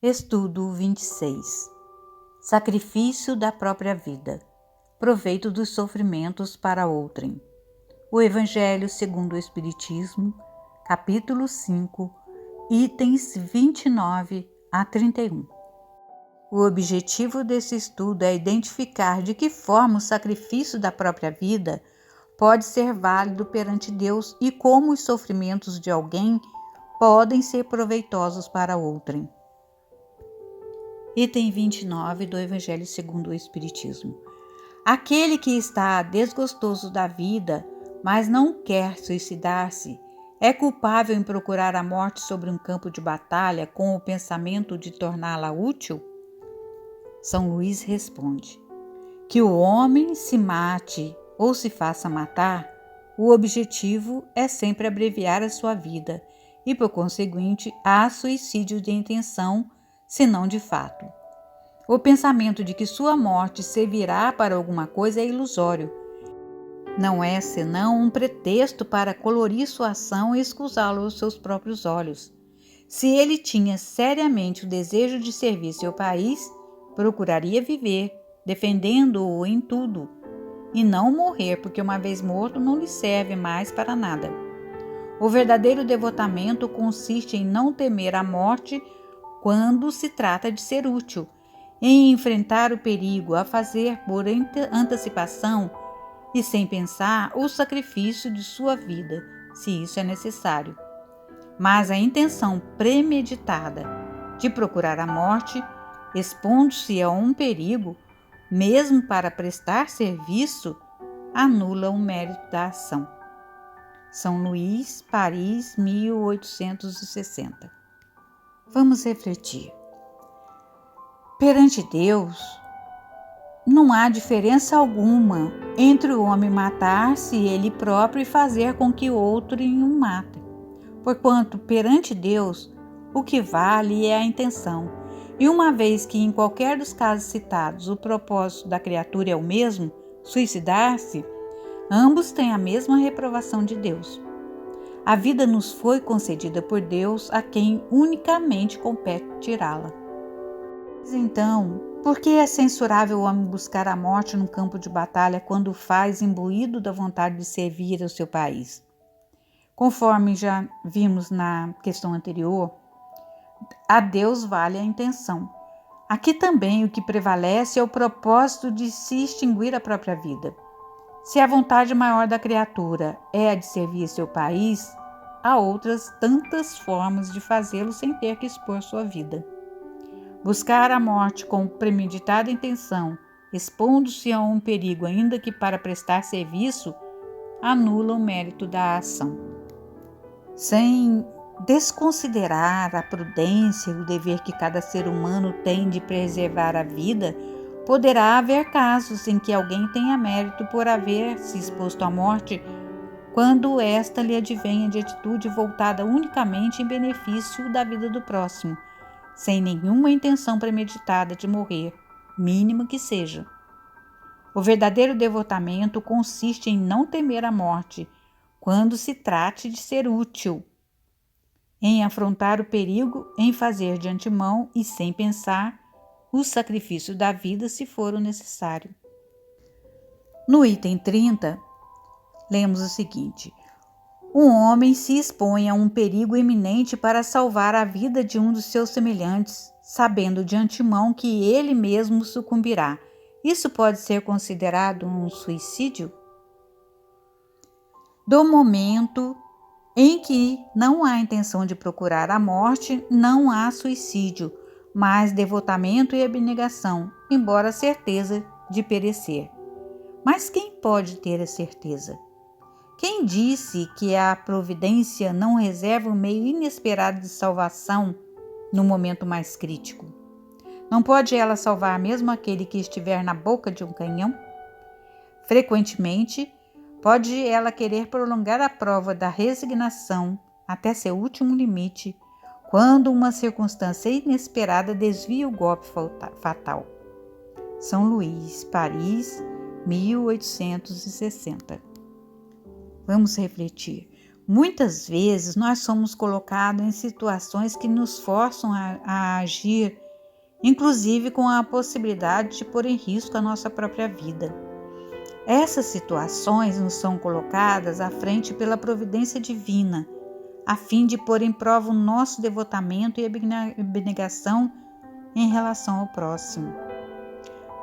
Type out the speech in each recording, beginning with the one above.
Estudo 26. Sacrifício da própria vida. Proveito dos sofrimentos para outrem. O Evangelho segundo o Espiritismo, capítulo 5, itens 29 a 31. O objetivo desse estudo é identificar de que forma o sacrifício da própria vida pode ser válido perante Deus e como os sofrimentos de alguém podem ser proveitosos para outrem. Item 29 do Evangelho segundo o Espiritismo. Aquele que está desgostoso da vida, mas não quer suicidar-se, é culpável em procurar a morte sobre um campo de batalha com o pensamento de torná-la útil? São Luís responde: que o homem se mate ou se faça matar, o objetivo é sempre abreviar a sua vida e, por conseguinte, há suicídio de intenção, se não de fato. O pensamento de que sua morte servirá para alguma coisa é ilusório. Não é senão um pretexto para colorir sua ação e escusá-lo aos seus próprios olhos. Se ele tinha seriamente o desejo de servir seu país, procuraria viver, defendendo-o em tudo, e não morrer, porque uma vez morto não lhe serve mais para nada. O verdadeiro devotamento consiste em não temer a morte quando se trata de ser útil, em enfrentar o perigo, a fazer por antecipação e sem pensar o sacrifício de sua vida, se isso é necessário. Mas a intenção premeditada de procurar a morte, expondo-se a um perigo, mesmo para prestar serviço, anula o mérito da ação. São Luís, Paris, 1860. Vamos refletir. Perante Deus, não há diferença alguma entre o homem matar-se ele próprio e fazer com que o outro o mate. Porquanto, perante Deus, o que vale é a intenção. E uma vez que em qualquer dos casos citados o propósito da criatura é o mesmo, suicidar-se, ambos têm a mesma reprovação de Deus. A vida nos foi concedida por Deus, a quem unicamente compete tirá-la. Então, por que é censurável o homem buscar a morte num campo de batalha quando o faz imbuído da vontade de servir ao seu país? Conforme já vimos na questão anterior, a Deus vale a intenção. Aqui também o que prevalece é o propósito de se extinguir a própria vida. Se a vontade maior da criatura é a de servir seu país, há outras tantas formas de fazê-lo sem ter que expor sua vida. Buscar a morte com premeditada intenção, expondo-se a um perigo ainda que para prestar serviço, anula o mérito da ação. Sem desconsiderar a prudência e o dever que cada ser humano tem de preservar a vida, poderá haver casos em que alguém tenha mérito por haver se exposto à morte quando esta lhe advenha de atitude voltada unicamente em benefício da vida do próximo, sem nenhuma intenção premeditada de morrer, mínima que seja. O verdadeiro devotamento consiste em não temer a morte, quando se trate de ser útil, em afrontar o perigo, em fazer de antemão e sem pensar o sacrifício da vida se for o necessário. No item 30, lemos o seguinte: um homem se expõe a um perigo iminente para salvar a vida de um dos seus semelhantes, sabendo de antemão que ele mesmo sucumbirá. Isso pode ser considerado um suicídio? Do momento em que não há intenção de procurar a morte, não há suicídio, mas devotamento e abnegação, embora a certeza de perecer. Mas quem pode ter a certeza? Quem disse que a providência não reserva um meio inesperado de salvação no momento mais crítico? Não pode ela salvar mesmo aquele que estiver na boca de um canhão? Frequentemente, pode ela querer prolongar a prova da resignação até seu último limite, quando uma circunstância inesperada desvia o golpe fatal. São Luís, Paris, 1860. Vamos refletir. Muitas vezes nós somos colocados em situações que nos forçam a agir, inclusive com a possibilidade de pôr em risco a nossa própria vida. Essas situações nos são colocadas à frente pela providência divina, a fim de pôr em prova o nosso devotamento e abnegação em relação ao próximo.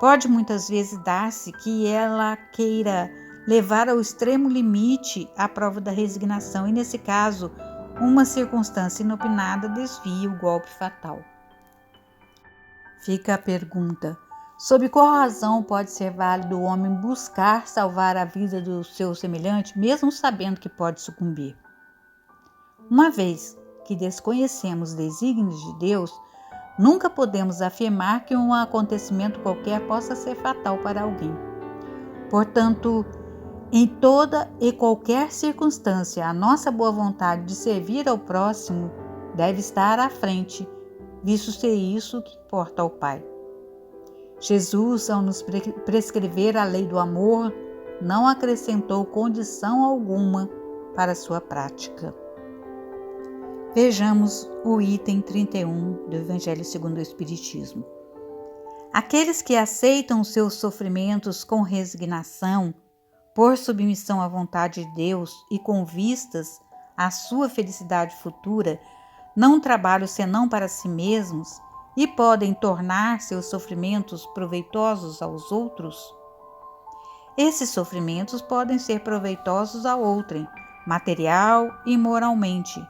Pode muitas vezes dar-se que ela queira levar ao extremo limite a prova da resignação e, nesse caso, uma circunstância inopinada desvia o golpe fatal. Fica a pergunta: sob qual razão pode ser válido o homem buscar salvar a vida do seu semelhante, mesmo sabendo que pode sucumbir? Uma vez que desconhecemos os desígnios de Deus, nunca podemos afirmar que um acontecimento qualquer possa ser fatal para alguém. Portanto, em toda e qualquer circunstância, a nossa boa vontade de servir ao próximo deve estar à frente, visto ser isso que importa ao Pai. Jesus, ao nos prescrever a lei do amor, não acrescentou condição alguma para sua prática. Vejamos o item 31 do Evangelho segundo o Espiritismo. Aqueles que aceitam seus sofrimentos com resignação, por submissão à vontade de Deus e com vistas à sua felicidade futura, não trabalham senão para si mesmos e podem tornar seus sofrimentos proveitosos aos outros. Esses sofrimentos podem ser proveitosos a outrem, material e moralmente.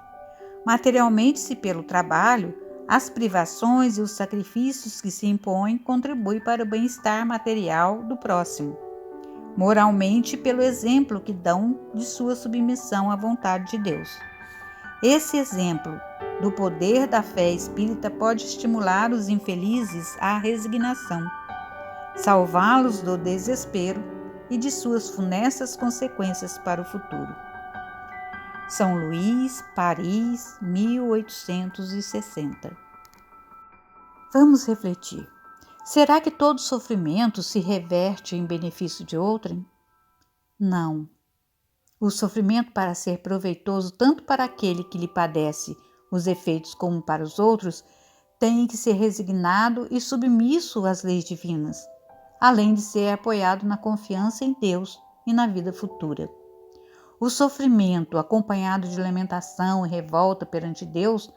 Materialmente, se pelo trabalho, as privações e os sacrifícios que se impõem contribuem para o bem-estar material do próximo. Moralmente, pelo exemplo que dão de sua submissão à vontade de Deus. Esse exemplo do poder da fé espírita pode estimular os infelizes à resignação, salvá-los do desespero e de suas funestas consequências para o futuro. São Luís, Paris, 1860. Vamos refletir. Será que todo sofrimento se reverte em benefício de outrem? Não. O sofrimento, para ser proveitoso tanto para aquele que lhe padece os efeitos como para os outros, tem que ser resignado e submisso às leis divinas, além de ser apoiado na confiança em Deus e na vida futura. O sofrimento, acompanhado de lamentação e revolta perante Deus,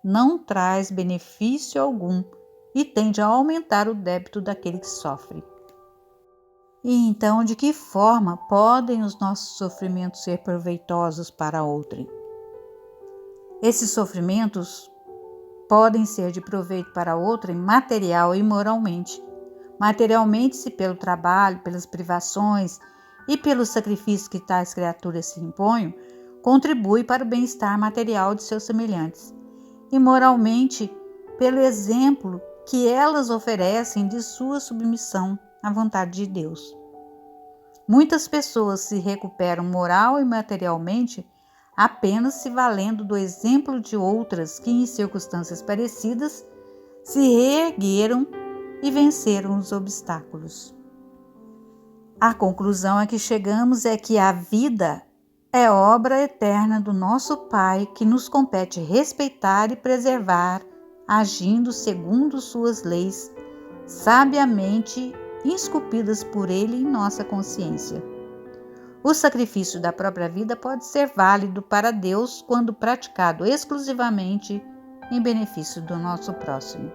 não traz benefício algum e tende a aumentar o débito daquele que sofre. E então, de que forma podem os nossos sofrimentos ser proveitosos para outrem? Esses sofrimentos podem ser de proveito para outrem material e moralmente. Materialmente, se pelo trabalho, pelas privações e pelo sacrifício que tais criaturas se impõem, contribui para o bem-estar material de seus semelhantes. E moralmente, pelo exemplo que elas oferecem de sua submissão à vontade de Deus. Muitas pessoas se recuperam moral e materialmente apenas se valendo do exemplo de outras que, em circunstâncias parecidas, se reergueram e venceram os obstáculos. A conclusão a que chegamos é que a vida é obra eterna do nosso Pai, que nos compete respeitar e preservar, agindo segundo suas leis, sabiamente esculpidas por Ele em nossa consciência. O sacrifício da própria vida pode ser válido para Deus quando praticado exclusivamente em benefício do nosso próximo.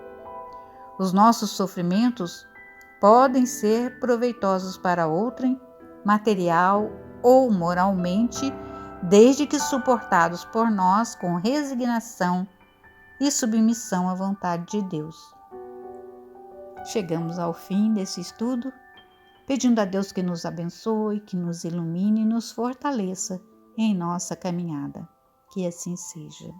Os nossos sofrimentos podem ser proveitosos para outrem, material ou moralmente, desde que suportados por nós com resignação e submissão à vontade de Deus. Chegamos ao fim desse estudo, pedindo a Deus que nos abençoe, que nos ilumine e nos fortaleça em nossa caminhada. Que assim seja.